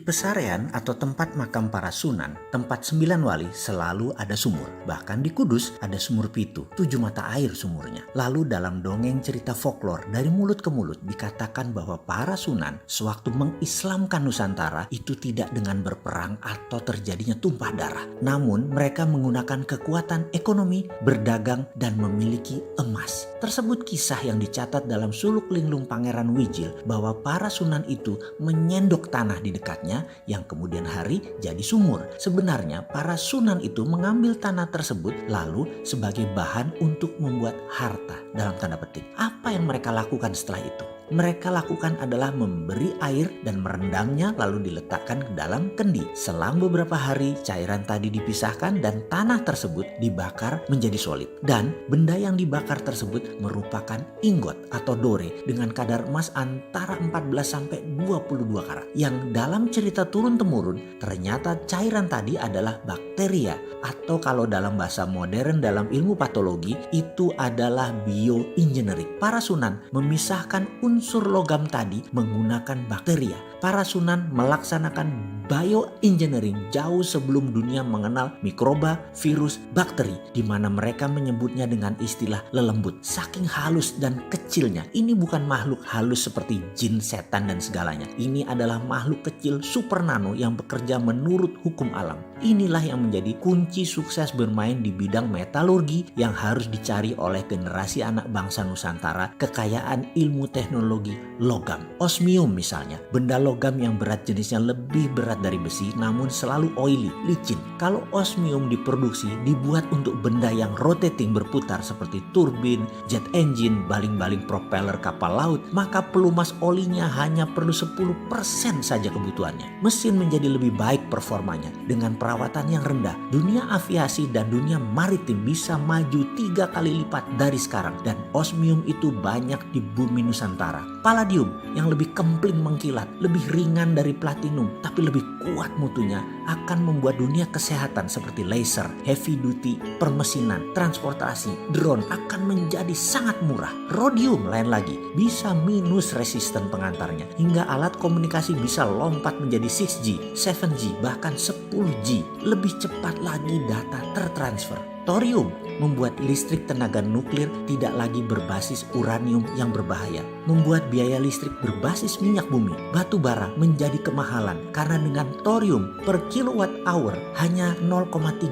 Pesarean atau tempat makam para sunan, tempat 9 wali selalu ada sumur. Bahkan di Kudus ada sumur Pitu, 7 mata air sumurnya. Lalu dalam dongeng cerita folklor dari mulut ke mulut dikatakan bahwa para sunan sewaktu mengislamkan Nusantara itu tidak dengan berperang atau terjadinya tumpah darah. Namun mereka menggunakan kekuatan ekonomi, berdagang, dan memiliki emas. Tersebut kisah yang dicatat dalam suluk linglung Pangeran Wijil bahwa para sunan itu menyendok tanah di dekatnya yang kemudian hari jadi sumur. Sebenarnya para sunan itu mengambil tanah tersebut lalu sebagai bahan untuk membuat harta dalam tanda petik. Apa yang mereka lakukan setelah itu? Mereka lakukan adalah memberi air dan merendamnya lalu diletakkan ke dalam kendi. Selang beberapa hari cairan tadi dipisahkan dan tanah tersebut dibakar menjadi solid. Dan benda yang dibakar tersebut merupakan ingot atau dore dengan kadar emas antara 14 sampai 22 karat. Yang dalam cerita turun-temurun ternyata cairan tadi adalah bakteria atau kalau dalam bahasa modern dalam ilmu patologi itu adalah bioengineering. Para sunan memisahkan unsur logam tadi menggunakan bakteria. Para sunan melaksanakan bioengineering jauh sebelum dunia mengenal mikroba, virus, bakteri, di mana mereka menyebutnya dengan istilah lelembut. Saking halus dan kecilnya, ini bukan makhluk halus seperti jin, setan, dan segalanya. Ini adalah makhluk kecil super nano yang bekerja menurut hukum alam. Inilah yang menjadi kunci sukses bermain di bidang metalurgi yang harus dicari oleh generasi anak bangsa Nusantara, kekayaan ilmu teknologi logam. Osmium misalnya, benda logam yang berat jenisnya lebih berat dari besi namun selalu oily, licin. Kalau osmium diproduksi dibuat untuk benda yang rotating berputar seperti turbin, jet engine, baling-baling propeller kapal laut, maka pelumas olinya hanya perlu 10% saja kebutuhannya. Mesin menjadi lebih baik performanya dengan perawatan yang rendah. Dunia aviasi dan dunia maritim bisa maju 3 kali lipat dari sekarang dan osmium itu banyak di bumi Nusantara. Palladium yang lebih kempling mengkilat, lebih ringan dari platinum tapi lebih kuat mutunya akan membuat dunia kesehatan seperti laser, heavy duty, permesinan, transportasi, drone akan menjadi sangat murah. Rhodium lain lagi bisa minus resisten pengantarnya hingga alat komunikasi bisa lompat menjadi 6G, 7G, bahkan 10G. Lebih cepat lagi data tertransfer. Thorium membuat listrik tenaga nuklir tidak lagi berbasis uranium yang berbahaya. Membuat biaya listrik berbasis minyak bumi, batu bara menjadi kemahalan karena dengan thorium per kilowatt hour hanya $0,3,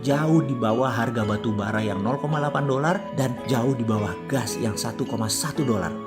jauh di bawah harga batu bara yang $0,8 dan jauh di bawah gas yang $1,1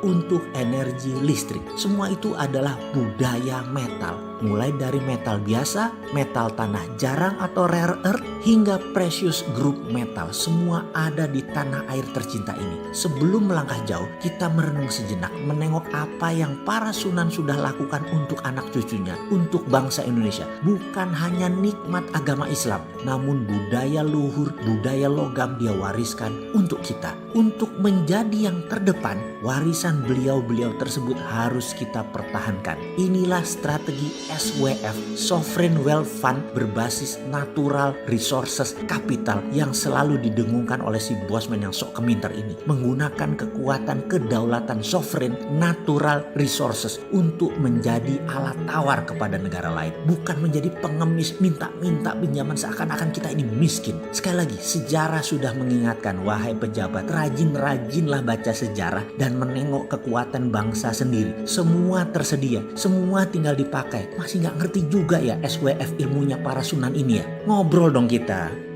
untuk energi listrik. Semua itu adalah budaya metal. Mulai dari metal biasa, metal tanah jarang atau rare earth, hingga precious group metal. Semua ada di tanah air tercinta ini. Sebelum melangkah jauh, kita merenung sejenak, menengok apa yang para sunan sudah lakukan untuk anak cucunya, untuk bangsa Indonesia. Bukan hanya nikmat agama Islam, namun budaya luhur, budaya logam dia wariskan untuk kita. Untuk menjadi yang terdepan, warisan beliau-beliau tersebut harus kita pertahankan. Inilah strategi SWF, Sovereign Wealth Fund, berbasis natural resources capital yang selalu didengungkan oleh si bosman yang sok keminter ini. Menggunakan kekuatan kedaulatan sovereign natural resources untuk menjadi alat tawar kepada negara lain. Bukan menjadi pengemis minta-minta pinjaman seakan-akan kita ini miskin. Sekali lagi, sejarah sudah mengingatkan, wahai pejabat, rajin-rajinlah baca sejarah dan menengok kekuatan bangsa sendiri. Semua tersedia, semua tinggal dipakai. Masih nggak ngerti juga ya SWF ilmunya para sunan ini ya? Ngobrol dong kita.